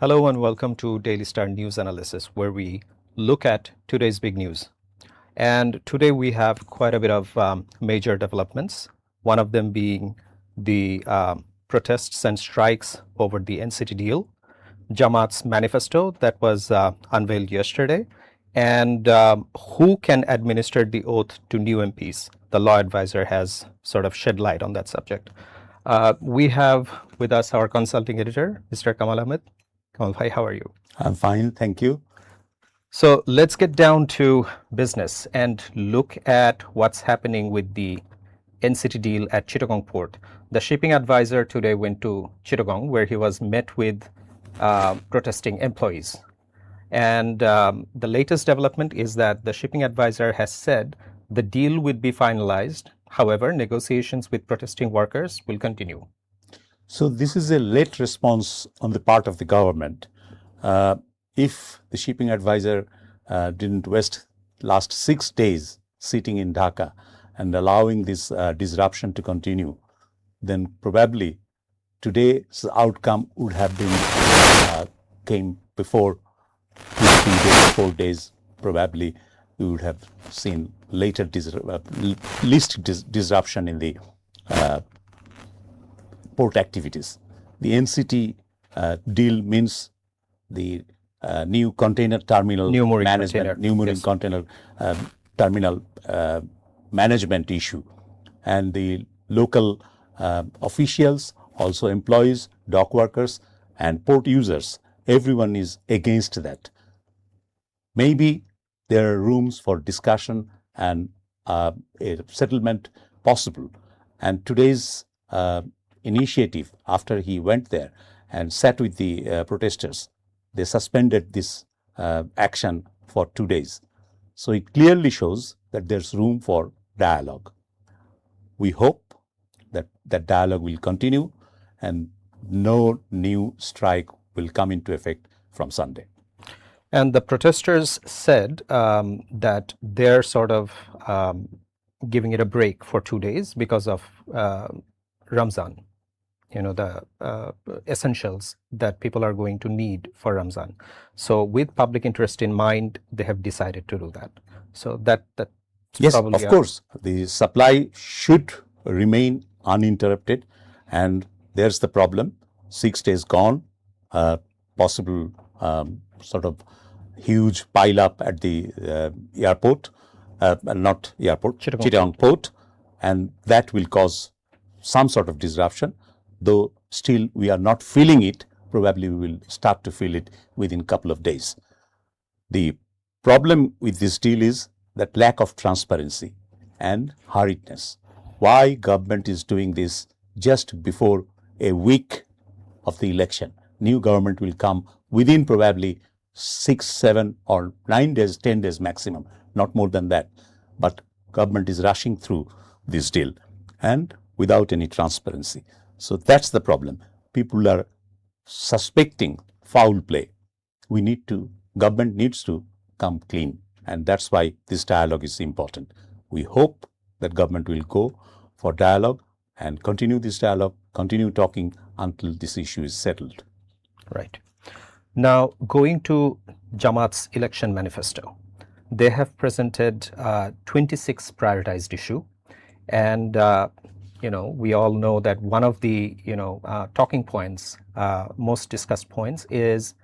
Hello and welcome to Daily Star News Analysis, where we look at today's big news. And today we have quite a bit of major developments, one of them being the protests and strikes over the NCT deal, Jamaat's manifesto that was unveiled yesterday, and who can administer the oath to new MPs. The law advisor has sort of shed light on that subject. We have with us our consulting editor, Mr. Kamal Ahmed. Kamal Bhai, how are you? I'm fine, thank you. So let's get down to business and look at what's happening with the NCT deal at Chittagong port. The shipping advisor today went to Chittagong, where he was met with protesting employees. And the latest development is that the shipping advisor has said the deal would be finalized. However, negotiations with protesting workers will continue. So this is a late response on the part of the government. If the shipping advisor didn't waste last 6 days sitting in Dhaka and allowing this disruption to continue, then probably today's outcome would have been came before 2 days, 4 days. Probably we would have seen later least disruption in the port activities. The NCT deal means the new container terminal management, new mooring container terminal management issue, and the local officials, also employees, dock workers, and port users. Everyone is against that. Maybe there are rooms for discussion and a settlement possible. And today's initiative, after he went there and sat with the protesters, they suspended this action for 2 days. So it clearly shows that there's room for dialogue. We hope that that dialogue will continue and no new strike will come into effect from Sunday. And the protesters said that they're sort of giving it a break for 2 days because of Ramzan, the essentials that people are going to need for Ramzan. So with public interest in mind, they have decided to do that. So that's yes, probably of course, the supply should remain uninterrupted, and there's the problem. 6 days gone, possible sort of huge pile up at the airport, not airport, Chittagong port, and that will cause some sort of disruption. Though still we are not feeling it, probably we will start to feel it within a couple of days. The problem with this deal is that lack of transparency and hurriedness. Why government is doing this just before a week of the election? New government will come within probably 6, 7 or 9 days, 10 days maximum, not more than that. But government is rushing through this deal and without any transparency. So that's the problem. People are suspecting foul play. Government needs to come clean, and that's why this dialogue is important. We hope that government will go for dialogue and continue this dialogue, continue talking until this issue is settled. Right. Now, going to Jamaat's election manifesto, they have presented 26 prioritized issues, and we all know that one of the talking points, most discussed points, is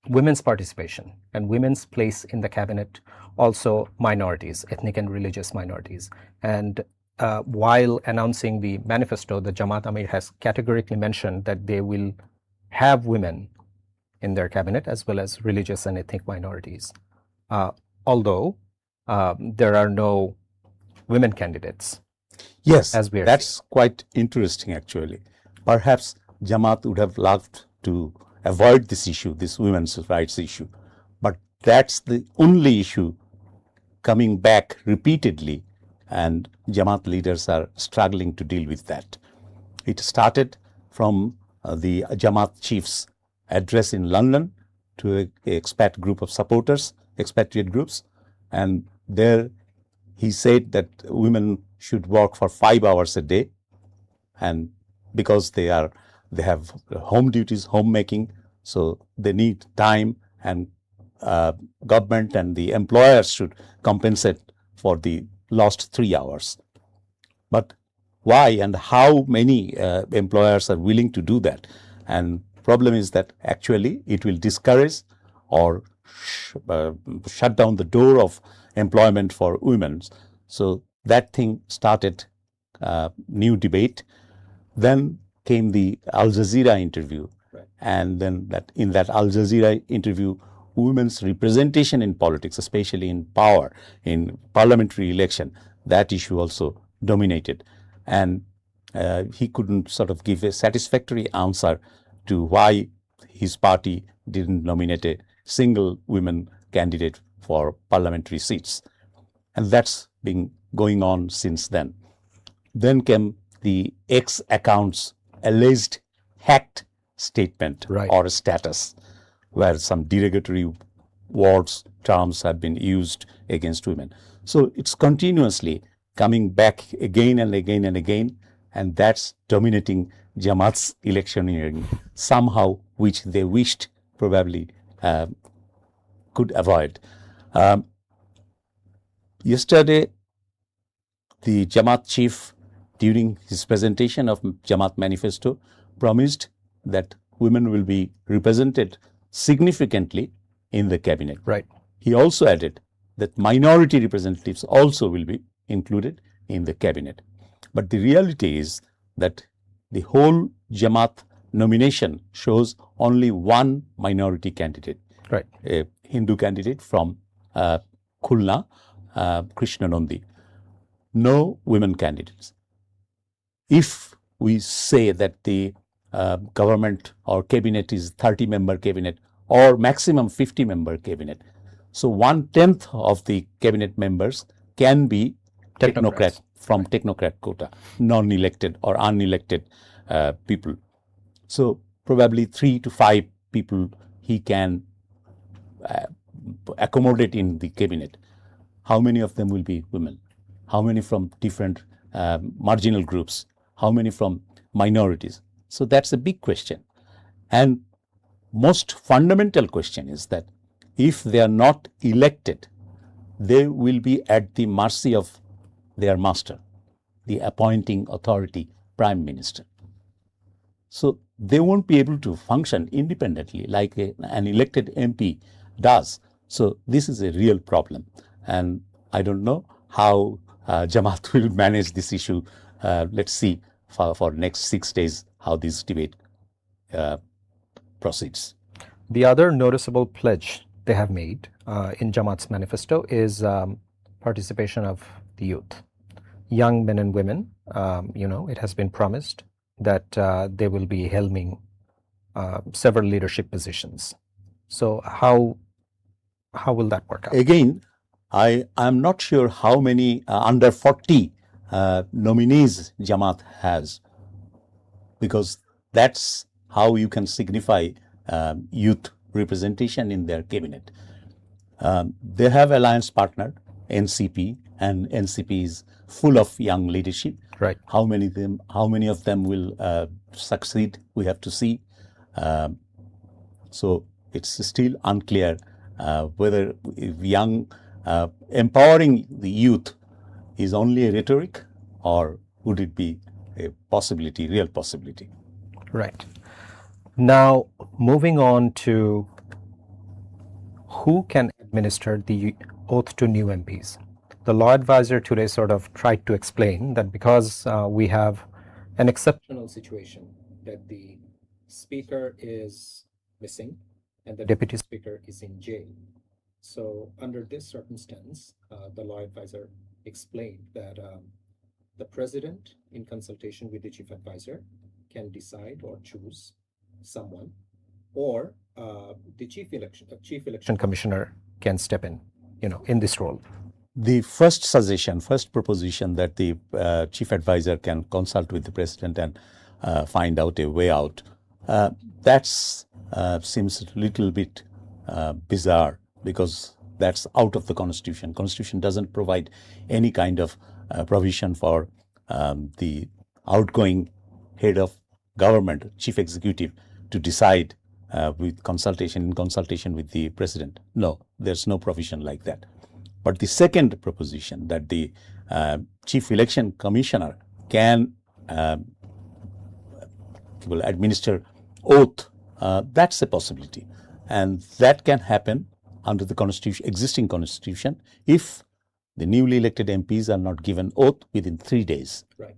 women's participation and women's place in the cabinet, also minorities, ethnic and religious minorities. And while announcing the manifesto, the Jamaat Amir has categorically mentioned that they will have women in their cabinet as well as religious and ethnic minorities, although there are no women candidates. Yes, that's quite interesting actually. Perhaps Jamaat would have loved to avoid this issue, this women's rights issue, but that's the only issue coming back repeatedly, and Jamaat leaders are struggling to deal with that. It started from the Jamaat chief's address in London to an expat group of supporters, expatriate groups, and there he said that women should work for 5 hours a day, and because they are they have home duties, homemaking, so they need time, and government and the employers should compensate for the lost 3 hours. But why and how many employers are willing to do that? And problem is that actually it will discourage or shut down the door of employment for women. So that thing started new debate. Then came the Al Jazeera interview, and then in that Al Jazeera interview, women's representation in politics, especially in power, in parliamentary election, that issue also dominated. And he couldn't sort of give a satisfactory answer to why his party didn't nominate a single women candidate for parliamentary seats. And that's been going on since then. Then came the X account's alleged hacked statement or status, where some derogatory words, terms have been used against women. So it's continuously coming back again and again and again, and that's dominating Jamaat's electioneering somehow, which they wished probably could avoid. Yesterday, the Jamaat chief, during his presentation of Jamaat Manifesto, promised that women will be represented significantly in the cabinet. Right. He also added that minority representatives also will be included in the cabinet. But the reality is that the whole Jamaat nomination shows only one minority candidate, right, a Hindu candidate from Khulna, Krishna Nandi. No women candidates. If we say that the government or cabinet is 30-member cabinet or maximum 50-member cabinet, so 1/10 of the cabinet members can be technocrat from technocrat quota, non-elected or unelected people. So probably 3 to 5 people he can accommodate in the cabinet. How many of them will be women? How many from different marginal groups? How many from minorities? So that's a big question. And most fundamental question is that if they are not elected, they will be at the mercy of their master, the appointing authority, Prime Minister. So they won't be able to function independently like an elected MP does. So this is a real problem. And I don't know how Jamaat will manage this issue. Let's see for next 6 days how this debate proceeds. The other noticeable pledge they have made in Jamaat's manifesto is participation of the youth, young men and women. It has been promised that they will be helming several leadership positions. So how will that work out? Again, I am not sure how many under 40 nominees Jamaat has, because that's how you can signify youth representation in their cabinet. They have alliance partner NCP, and NCP is full of young leadership. Right. How many of them will succeed? We have to see. So it's still unclear whether empowering the youth is only a rhetoric, or would it be a possibility, real possibility? Right. Now, moving on to who can administer the oath to new MPs. The law advisor today sort of tried to explain that because we have an exceptional situation that the speaker is missing and the deputy speaker is in jail. So under this circumstance, the law advisor explained that the president, in consultation with the chief advisor, can decide or choose someone, or the chief election commissioner can step in this role. The first proposition that the chief advisor can consult with the president and find out a way out, that seems a little bit bizarre, because that's out of the Constitution. Constitution doesn't provide any kind of provision for the outgoing head of government, chief executive, to decide in consultation with the president. No, there's no provision like that. But the second proposition, that the chief election commissioner can administer oath, that's a possibility, and that can happen under the existing constitution if the newly elected MPs are not given oath within 3 days. Right.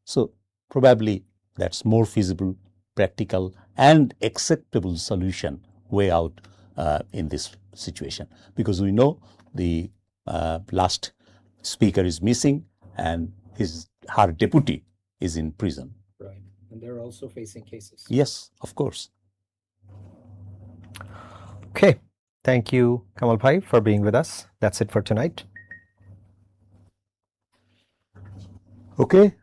So probably that's more feasible, practical, and acceptable solution way out in this situation, because we know the last speaker is missing and her deputy is in prison. Right. And they're also facing cases. Yes, of course. Okay. Thank you, Kamal Bhai, for being with us. That's it for tonight. Okay.